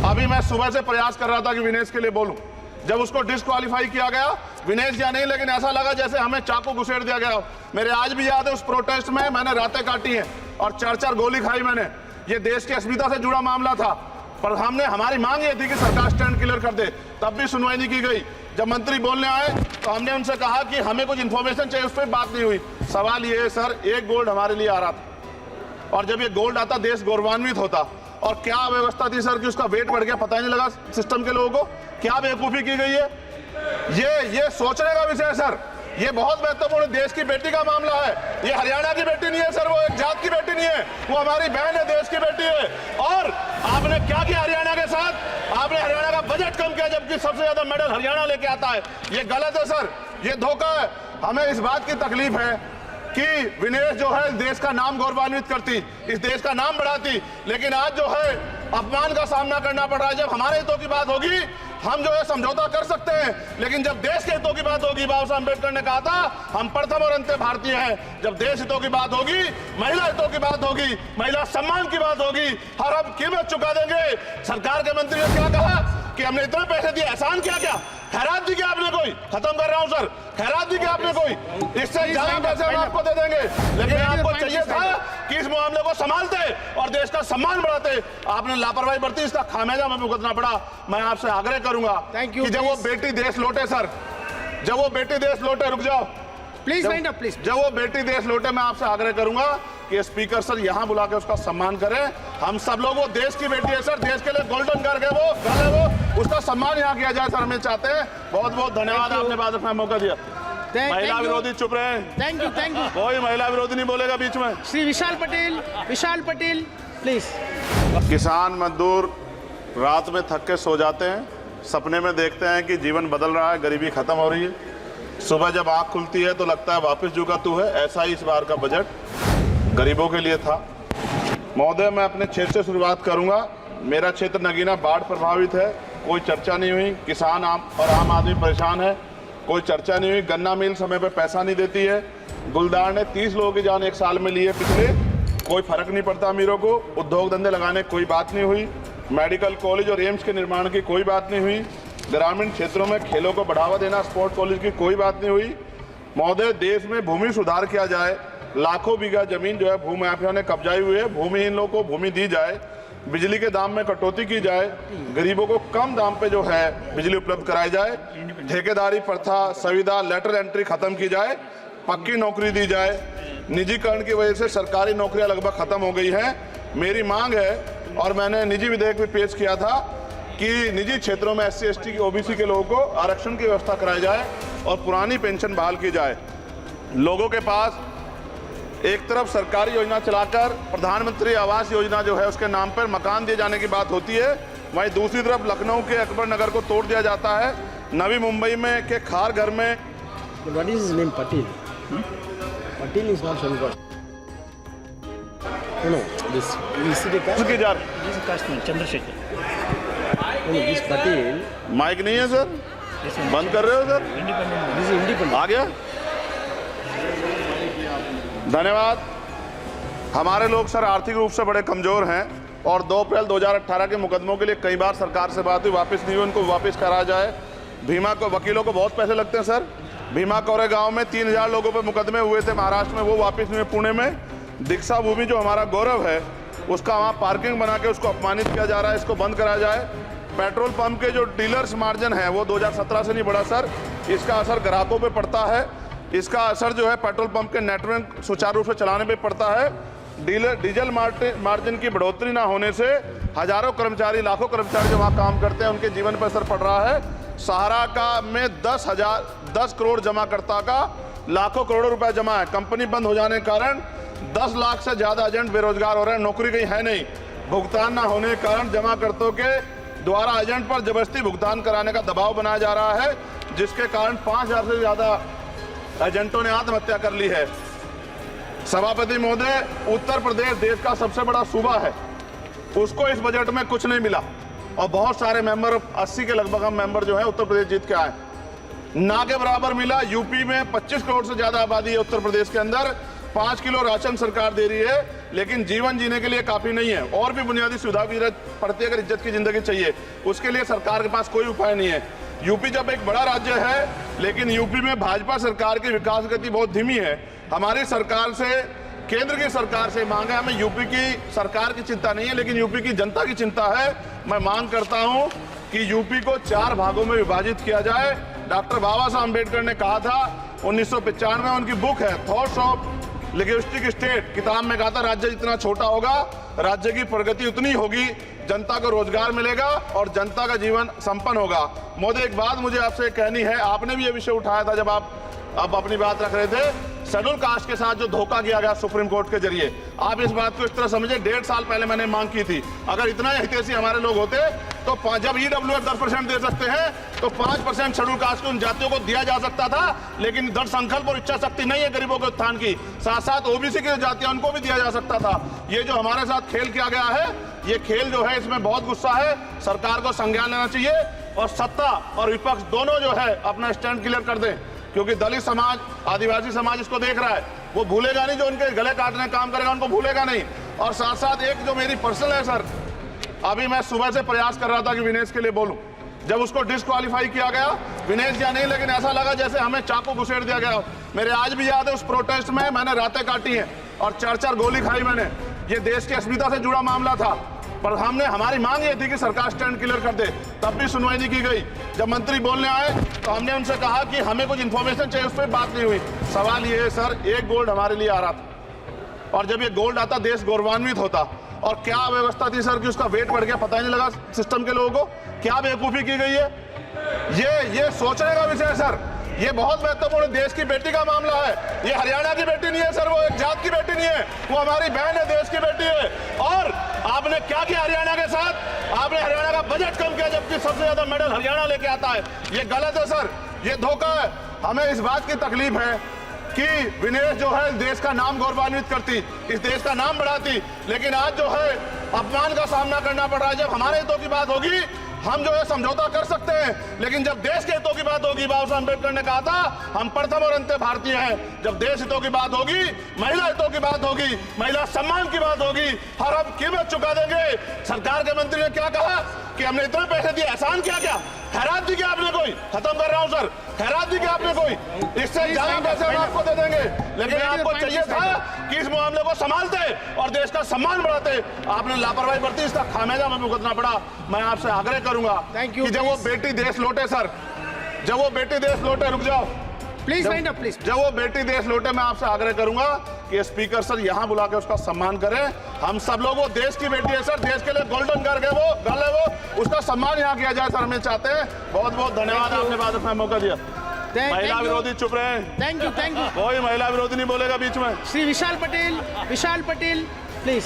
अभी मैं सुबह से प्रयास कर रहा था कि विनेश के लिए बोलूं। जब उसको डिस्क्वालीफाई किया गया, विनेश या नहीं, लेकिन ऐसा लगा जैसे हमें चाकू घुसेड़ दिया गया। मेरे आज भी याद है उस प्रोटेस्ट में मैंने रातें काटी हैं और 4-4 गोली खाई मैंने। ये देश की अस्मिता से जुड़ा मामला था, पर हमने हमारी मांग ये थी कि सरकार स्टैंड क्लियर कर दे, तब भी सुनवाई नहीं की गई। जब मंत्री बोलने आए तो हमने उनसे कहा कि हमें कुछ इन्फॉर्मेशन चाहिए, उस पर बात नहीं हुई। सवाल ये है सर, एक गोल्ड हमारे लिए आ रहा था और जब ये गोल्ड आता देश गौरवान्वित होता। और क्या व्यवस्था थी सर कि उसका वेट बढ़ गया, पता ही नहीं लगा सिस्टम के लोगों को। क्या बेवकूफ़ी की गई है, ये सोचने का विषय है सर। ये बहुत महत्वपूर्ण देश की बेटी का मामला है। ये हरियाणा की बेटी नहीं है सर, वो एक जात की बेटी नहीं है, वो हमारी बहन है, देश की बेटी है। और आपने क्या किया हरियाणा के साथ? आपने हरियाणा का बजट कम किया, जबकि सबसे ज्यादा मेडल हरियाणा लेके आता है। ये गलत है सर, ये धोखा है। हमें इस बात की तकलीफ है कि विनेश जो है देश का नाम गौरवान्वित करती, इस देश का नाम बढ़ाती, लेकिन आज जो है अपमान का सामना करना पड़ रहा है। जब हमारे हितों की बात होगी हम जो है समझौता कर सकते हैं, लेकिन जब देश के हितों की बात होगी, बाबा साहब अम्बेडकर ने कहा था हम प्रथम और अंत्य भारतीय हैं। जब देश हितों की बात होगी, महिला हितों की बात होगी, महिला सम्मान की बात होगी, हर हम कीमत चुका देंगे। सरकार के मंत्री ने क्या कहा कि हमने इतने पैसे दिए, एहसान किया क्या? खैरात दी क्या आपने कोई? खत्म कर रहा हूं सर, खैरात दी क्या आपने कोई? इससे ज्यादा पैसे हम आपको दे देंगे, लेकिन आपको चाहिए था कि इस मामले को संभालते और देश का सम्मान बढ़ाते। आपने लापरवाही बरती, इसका खामियाजा हमें भुगतना पड़ा। मैं आपसे आग्रह करूंगा कि जब वो बेटी देश लौटे सर, जब वो बेटी देश लौटे, रुक जाओ प्लीज, प्लीज, जब वो बेटी देश लौटे, मैं आपसे आग्रह करूंगा कि स्पीकर सर यहाँ बुला के उसका सम्मान करें। हम सब लोग, वो देश की बेटी है सर, देश के लिए गोल्डन कर गए वो, उसका सम्मान यहाँ किया जाए सर, हमें चाहते हैं। बहुत बहुत धन्यवाद, आपने बात रखने का मौका दिया। महिला विरोधी चुप रहे। Thank you, thank you. कोई महिला विरोधी नहीं बोलेगा बीच में। श्री विशाल पटेल प्लीज। किसान मजदूर रात में थक के सो जाते हैं, सपने में देखते हैं कि जीवन बदल रहा है, गरीबी खत्म हो रही है। सुबह जब आँख खुलती है तो लगता है वापस झुका तू है। ऐसा ही इस बार का बजट गरीबों के लिए था। महोदय, मैं अपने क्षेत्र से शुरुआत करूंगा। मेरा क्षेत्र नगीना बाढ़ प्रभावित है, कोई चर्चा नहीं हुई। किसान और आम आदमी परेशान है, कोई चर्चा नहीं हुई। गन्ना मिल समय पे पैसा नहीं देती है। गुलदार ने 30 लोगों की जान एक साल में ली है पिछले, कोई फर्क नहीं पड़ता अमीरों को। उद्योग धंधे लगाने कोई बात नहीं हुई। मेडिकल कॉलेज और एम्स के निर्माण की कोई बात नहीं हुई। ग्रामीण क्षेत्रों में खेलों को बढ़ावा देना, स्पोर्ट्स कॉलेज की कोई बात नहीं हुई। महोदय, देश में भूमि सुधार किया जाए। लाखों बीघा जमीन जो है भूमाफिया ने कब्जाई हुई है, भूमिहीन लोगों को भूमि दी जाए। बिजली के दाम में कटौती की जाए, गरीबों को कम दाम पे जो है बिजली उपलब्ध कराई जाए। ठेकेदारी प्रथा, संविदा, लेटर एंट्री खत्म की जाए, पक्की नौकरी दी जाए। निजीकरण की वजह से सरकारी नौकरियां लगभग खत्म हो गई हैं। मेरी मांग है, और मैंने निजी विधेयक भी पेश किया था, कि निजी क्षेत्रों में SC ST की OBC के लोगों को आरक्षण की व्यवस्था कराई जाए और पुरानी पेंशन बहाल की जाए। लोगों के पास एक तरफ सरकारी योजना चलाकर प्रधानमंत्री आवास योजना जो है उसके नाम पर मकान दिए जाने की बात होती है, वहीं दूसरी तरफ लखनऊ के अकबर नगर को तोड़ दिया जाता है। नवी मुंबई में के खार घर में What is his name? Patil. Patil is not Shankar. No, this is the caste. की जा This is Kashmir, Chandrasekhar. No, this Patil. Mike नहीं है सर, बंद कर रहे हो sir? Independent. This is independent. आ गया, धन्यवाद। हमारे लोग सर आर्थिक रूप से बड़े कमजोर हैं और 2 अप्रैल 2018 के मुकदमों के लिए कई बार सरकार से बात हुई, वापस नहीं हुई, उनको वापस करा जाए। भीमा को वकीलों को बहुत पैसे लगते हैं सर। भीमा कोरे गांव में 3000 लोगों पे मुकदमे हुए थे महाराष्ट्र में, वो वापस नहीं हुए। पुणे में दीक्षा भूमि जो हमारा गौरव है, उसका वहाँ पार्किंग बना के उसको अपमानित किया जा रहा है, इसको बंद कराया जाए। पेट्रोल पंप के जो डीलर्स मार्जिन है वो 2017 से नहीं बढ़ा सर, इसका असर ग्राहकों पे पड़ता है। इसका असर जो है पेट्रोल पंप के नेटवर्क सुचारू रूप से चलाने पे पड़ता है। डीजल मार्जिन की बढ़ोतरी ना होने से हजारों कर्मचारी, लाखों कर्मचारी जो वहाँ काम करते हैं उनके जीवन पर असर पड़ रहा है। सहारा का में 10 करोड़ जमाकर्ता का लाखों करोड़ों रुपए जमा है। कंपनी बंद हो जाने के कारण 10 लाख से ज्यादा एजेंट बेरोजगार हो रहे हैं, नौकरी कहीं है नहीं। भुगतान ना होने के कारण जमाकर्ताओं के द्वारा एजेंट पर जबरदस्ती भुगतान कराने का दबाव बनाया जा रहा है, जिसके कारण 5000 से ज्यादा एजेंटों ने आत्महत्या कर ली है। सभापति महोदय, उत्तर प्रदेश देश का सबसे बड़ा सूबा है, उसको इस बजट में कुछ नहीं मिला और बहुत सारे मेंबर, 80 के लगभग हम मेंबर जो है उत्तर प्रदेश जीत के आए, ना के बराबर मिला। यूपी में 25 करोड़ से ज्यादा आबादी है उत्तर प्रदेश के अंदर, 5 किलो राशन सरकार दे रही है, लेकिन जीवन जीने के लिए काफी नहीं है। और भी बुनियादी सुविधा की जरूरत पड़ती है। अगर इज्जत की जिंदगी चाहिए, उसके लिए सरकार के पास कोई उपाय नहीं है। यूपी जब एक बड़ा राज्य है, लेकिन यूपी में भाजपा सरकार की विकास गति बहुत धीमी है। हमारी सरकार से, केंद्र की सरकार से मांग है, हमें यूपी की सरकार की चिंता नहीं है, लेकिन यूपी की जनता की चिंता है। मैं मांग करता हूं कि यूपी को 4 भागों में विभाजित किया जाए। डॉक्टर बाबा साहब अम्बेडकर ने कहा था 1995 में, उनकी बुक है थॉट्स ऑफ लिंग्विस्टिक स्टेट, किताब में कहा था राज्य जितना छोटा होगा, राज्य की प्रगति उतनी होगी, जनता को रोजगार मिलेगा और जनता का जीवन संपन्न होगा। मोदी, एक बात मुझे आपसे कहनी है, आपने भी ये विषय उठाया था जब आप अब अपनी बात रख रहे थे, शेड्यूल कास्ट के साथ जो धोखा किया गया सुप्रीम कोर्ट के जरिए, आप इस बात को इस तरह समझे, 1.5 साल पहले मैंने मांग की थी, अगर इतना हितैषी हमारे लोग होते तो जब ईडब्ल्यूएफ 10% दे सकते हैं तो 5% शेड्यूल कास्ट की उन जातियों को दिया जा सकता था, लेकिन दृढ़ संकल्प और इच्छा शक्ति नहीं है गरीबों के उत्थान की। साथ साथ ओबीसी की जातियां, उनको भी दिया जा सकता था। ये जो हमारे साथ खेल किया गया है, ये खेल जो है, इसमें बहुत गुस्सा है। सरकार को संज्ञान लेना चाहिए और सत्ता और विपक्ष दोनों जो है अपना स्टैंड क्लियर कर दें, क्योंकि दलित समाज, आदिवासी समाज इसको देख रहा है। वो भूलेगा नहीं, जो उनके गले काटने का काम करेगा उनको भूलेगा नहीं। और साथ साथ एक जो मेरी पर्सनल है सर, अभी मैं सुबह से प्रयास कर रहा था कि विनेश के लिए बोलूं। जब उसको डिस्क्वालीफाई किया गया, विनेश या नहीं, लेकिन ऐसा लगा जैसे हमें चाकू घुसेड़ दिया गया। मेरे आज भी याद है, उस प्रोटेस्ट में मैंने रातें काटी हैं और 4-4 गोली खाई मैंने। ये देश की अस्मिता से जुड़ा मामला था, पर हमारी मांग ये थी कि सरकार स्टैंड क्लियर कर दे, तब भी सुनवाई नहीं की गई। जब मंत्री बोलने आए तो हमने उनसे कहा कि हमें कुछ इन्फॉर्मेशन चाहिए, उस पर बात नहीं हुई। सवाल ये है सर, 1 गोल्ड हमारे लिए आ रहा था, और जब ये गोल्ड आता देश गौरवान्वित होता। और क्या व्यवस्था थी सर कि उसका वेट बढ़ गया, पता ही नहीं लगा सिस्टम के लोगों को। क्या बेवकूफी की गई है, ये सोचने का विषय है सर। ये बहुत महत्वपूर्ण, देश की बेटी का मामला है। ये हरियाणा की बेटी नहीं है सर, वो एक जात की बेटी नहीं है, वो हमारी बहन है, देश की बेटी है। और आपने क्या किया हरियाणा के साथ? आपने हरियाणा का बजट कम किया, जबकि सबसे ज्यादा मेडल हरियाणा लेके आता है। ये गलत है सर, ये धोखा है। हमें इस बात की तकलीफ है कि विनेश जो है देश का नाम गौरवान्वित करती, इस देश का नाम बढ़ाती, लेकिन आज जो है अपमान का सामना करना पड़ रहा है। जब हमारे हितों की बात होगी, हम जो है समझौता कर सकते हैं, लेकिन जब देश के हितों की बात होगी, बाबा साहब अम्बेडकर ने कहा था हम प्रथम और अंत्य भारतीय हैं। जब देश हितों की बात होगी, महिला हितों की बात होगी, महिला सम्मान की बात होगी, हर हम कीमत चुका देंगे। सरकार के मंत्री ने क्या कहा कि हमने इतने पैसे दिए, एहसान किया क्या? खैरात दी क्या आपने कोई? खत्म कर रहा हूं सर, खैरात दी क्या आपने कोई? इससे ज्यादा पैसे हम आपको दे देंगे, लेकिन आपको चाहिए था कि इस मामले को संभालते और देश का सम्मान बढ़ाते। आपने लापरवाही बरती, इसका खामियाजा हमें भुगतना पड़ा। मैं आपसे आग्रह करूंगा कि जब वो बेटी देश लौटे सर, जब वो बेटी देश लौटे, रुक जाओ प्लीज वाइंड अप प्लीज। जब वो बेटी देश लौटे, मैं आपसे आग्रह करूंगा कि स्पीकर सर यहां बुला के उसका सम्मान करें। हम सब लोग, वो देश की बेटी है सर, देश के लिए गोल्डन गर्ल है वो, उसका सम्मान यहां किया जाए सर, हमें चाहते हैं। बहुत बहुत धन्यवाद, आपने बात रखने का मौका दिया। महिला विरोधी चुप रहे। थैंक यू कोई महिला विरोधी नहीं बोलेगा बीच में। श्री विशाल पटेल प्लीज।